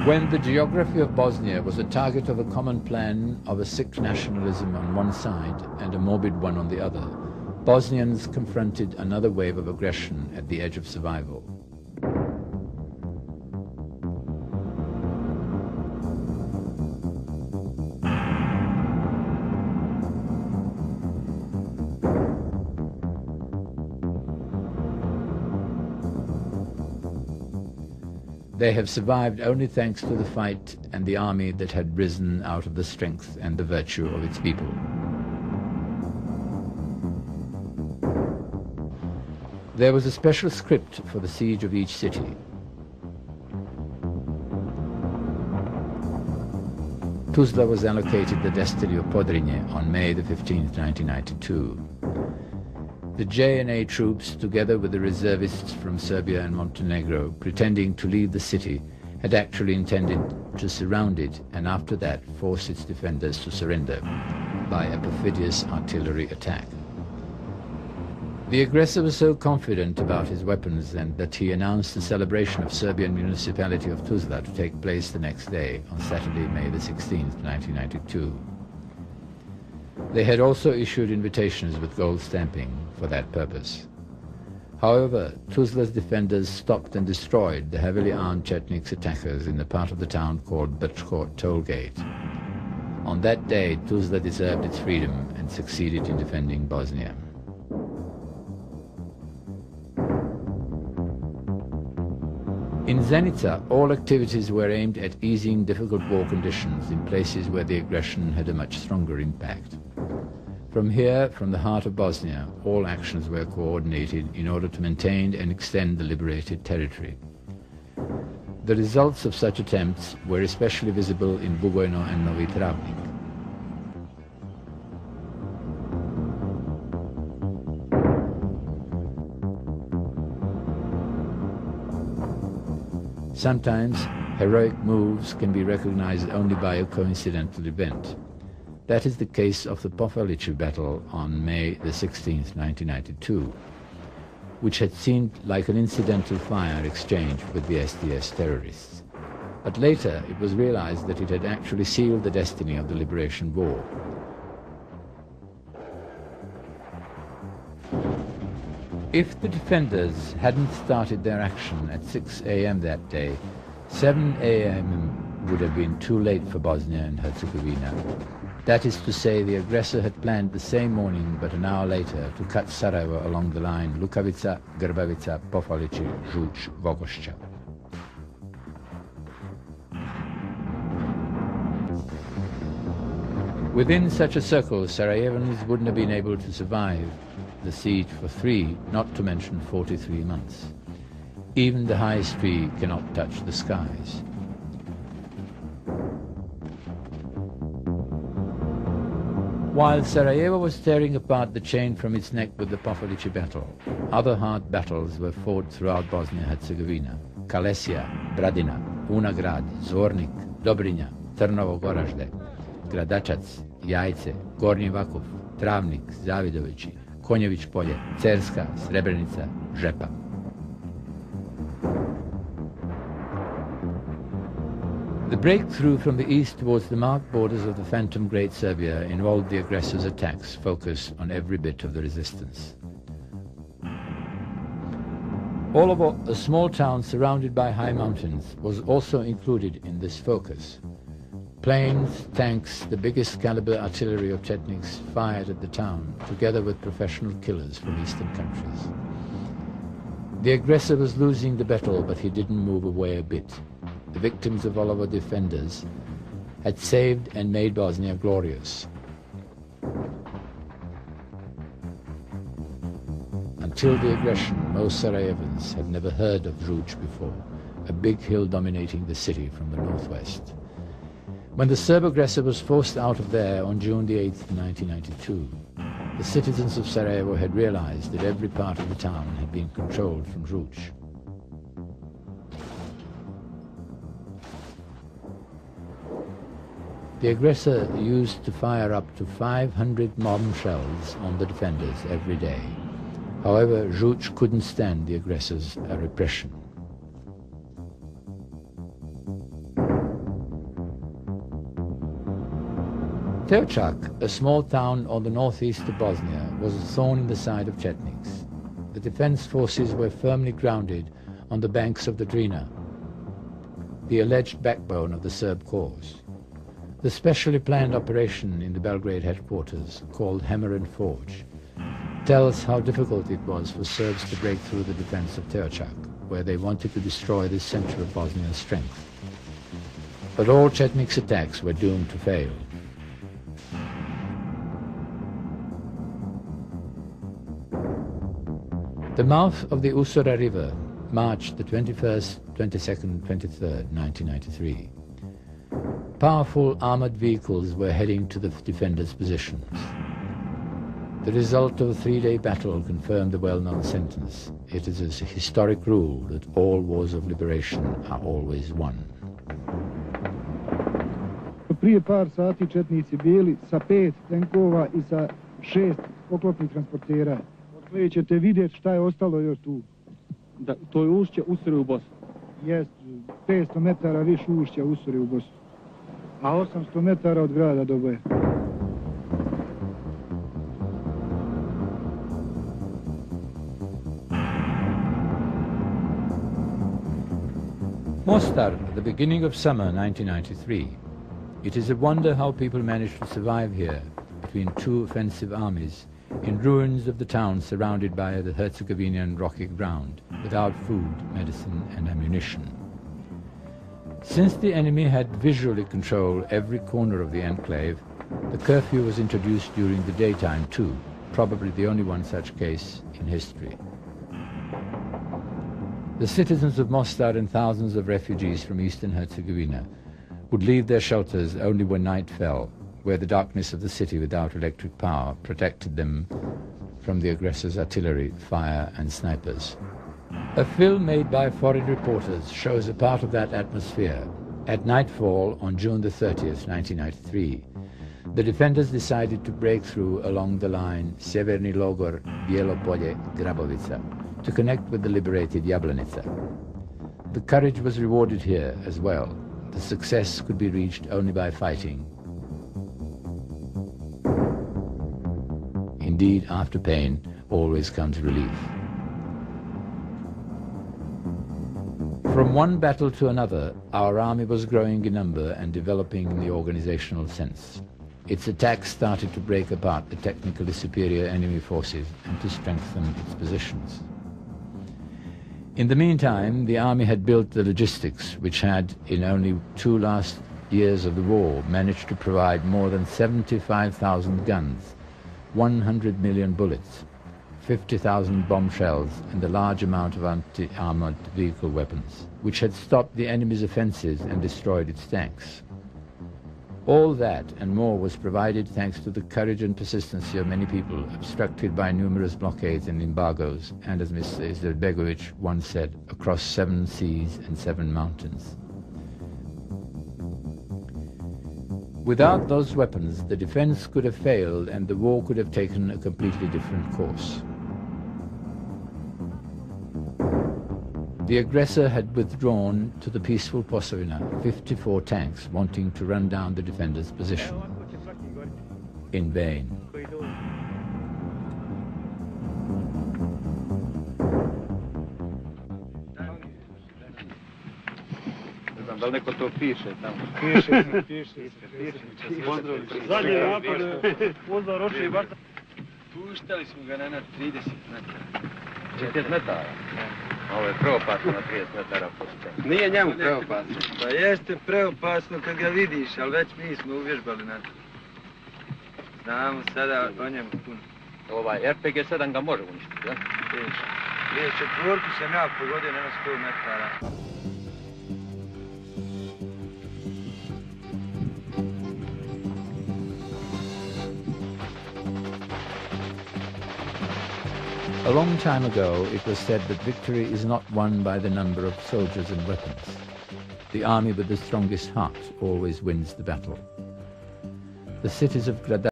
When the geography of Bosnia was a target of a common plan of a sick nationalism on one side and a morbid one on the other, Bosnians confronted another wave of aggression at the edge of survival. They have survived only thanks to the fight and the army that had risen out of the strength and the virtue of its people. There was a special script for the siege of each city. Tuzla was allocated the destiny of Podrinje on May the 15th, 1992. The JNA troops, together with the reservists from Serbia and Montenegro, pretending to leave the city, had actually intended to surround it and after that force its defenders to surrender by a perfidious artillery attack. The aggressor was so confident about his weapons that he announced the celebration of Serbian municipality of Tuzla to take place the next day, on Saturday, May the 16th, 1992. They had also issued invitations with gold stamping for that purpose. However, Tuzla's defenders stopped and destroyed the heavily armed Chetniks attackers in the part of the town called Brčko Tollgate. On that day, Tuzla deserved its freedom and succeeded in defending Bosnia. In Zenica, all activities were aimed at easing difficult war conditions in places where the aggression had a much stronger impact. From here, from the heart of Bosnia, all actions were coordinated in order to maintain and extend the liberated territory. The results of such attempts were especially visible in Bugojno and Novi Travnik. Sometimes, heroic moves can be recognized only by a coincidental event. That is the case of the Pofalići battle on May the 16th, 1992, which had seemed like an incidental fire exchange with the SDS terrorists. But later it was realized that it had actually sealed the destiny of the liberation war. If the defenders hadn't started their action at 6 a.m. that day, 7 a.m. would have been too late for Bosnia and Herzegovina. That is to say, the aggressor had planned the same morning, but an hour later, to cut Sarajevo along the line Lukavica, Grbavica, Pofalići, Žuč, Vogošća. Within such a circle, Sarajevans wouldn't have been able to survive the siege for 3, not to mention 43 months. Even the highest tree cannot touch the skies. While Sarajevo was tearing apart the chain from its neck with the Pofalići battle, other hard battles were fought throughout Bosnia-Herzegovina. Kalesija, Bradina, Unagrad, Zvornik, Dobrinja, Trnovo Goražde, Gradačac, Jajce, Gornji Vakuf, Travnik, Zavidovići, Konjević polje, Cerska, Srebrenica, Žepa. The breakthrough from the east towards the marked borders of the phantom Great Serbia involved the aggressor's attacks focused on every bit of the resistance. Olovo, a small town surrounded by high mountains, was also included in this focus. Planes, tanks, the biggest caliber artillery of Chetniks fired at the town, together with professional killers from eastern countries. The aggressor was losing the battle, but he didn't move away a bit. The victims of Olovo defenders had saved and made Bosnia glorious. Until the aggression, most Sarajevans had never heard of Žuč before, a big hill dominating the city from the northwest. When the Serb aggressor was forced out of there on June the 8th, 1992, the citizens of Sarajevo had realized that every part of the town had been controlled from Žuč. The aggressor used to fire up to 500 bomb shells on the defenders every day. However, Žuč couldn't stand the aggressor's repression. Teočak, a small town on the northeast of Bosnia, was a thorn in the side of Chetniks. The defense forces were firmly grounded on the banks of the Drina, the alleged backbone of the Serb cause. The specially planned operation in the Belgrade headquarters, called Hammer and Forge, tells how difficult it was for Serbs to break through the defense of Teočak, where they wanted to destroy this center of Bosnian strength. But all Chetniks' attacks were doomed to fail. The mouth of the Usora River marched the 21st, 22nd, 23rd, 1993. Powerful armored vehicles were heading to the defenders' positions. The result of a three-day battle confirmed the well-known sentence. It is a historic rule that all wars of liberation are always won. Prije par sati četnici bili sa 5 tenkova I sa 6 oklopnih transportera. Od koje ćete vidjeti šta je ostalo još tu. Da, to je ušće usuri u Bosnu. Jest, 500 metara više ušća usuri u Bosnu. A 800 metara od grada do boja. Mostar, at the beginning of summer 1993. It is a wonder how people managed to survive here, between two offensive armies, in ruins of the town surrounded by the Herzegovinian rocky ground, without food, medicine and ammunition. Since the enemy had visually controlled every corner of the enclave, the curfew was introduced during the daytime too, probably the only one such case in history. The citizens of Mostar and thousands of refugees from eastern Herzegovina would leave their shelters only when night fell, where the darkness of the city without electric power protected them from the aggressors' artillery, fire and snipers. A film made by foreign reporters shows a part of that atmosphere. At nightfall on June the 30th, 1993, the defenders decided to break through along the line Sjeverni Logor, Bijelo Polje, Grabovica, to connect with the liberated Jablanica. The courage was rewarded here as well. The success could be reached only by fighting. Indeed, after pain always comes relief. From one battle to another, our army was growing in number and developing in the organizational sense. Its attacks started to break apart the technically superior enemy forces and to strengthen its positions. In the meantime, the army had built the logistics, which had, in only 2 last years of the war, managed to provide more than 75,000 guns, 100 million bullets, 50,000 bomb shells, and a large amount of anti-armored vehicle weapons, which had stopped the enemy's offensives and destroyed its tanks. All that and more was provided thanks to the courage and persistency of many people, obstructed by numerous blockades and embargoes, and as Mr. Izetbegovic once said, across 7 seas and 7 mountains. Without those weapons, the defense could have failed and the war could have taken a completely different course. The aggressor had withdrawn to the peaceful Posavina 54 tanks wanting to run down the defender's position. In vain. Da li neko to piše tamo? Piše. Zadnji napad, pozdrav Roče i Bata. Puštali smo ga na 30 metara. 30 metara? Ovo je preopasno na 30 metara posto. Nije njemu preopasno. Pa jeste preopasno kad ga vidiš, ali već mi smo uvježbali na to. Znamo sada o njemu puno. RPG-7 ga može uništiti, da? Prije četvorku sam ja pogodio na 100 metara. A long time ago, it was said that victory is not won by the number of soldiers and weapons. The army with the strongest heart always wins the battle. The cities of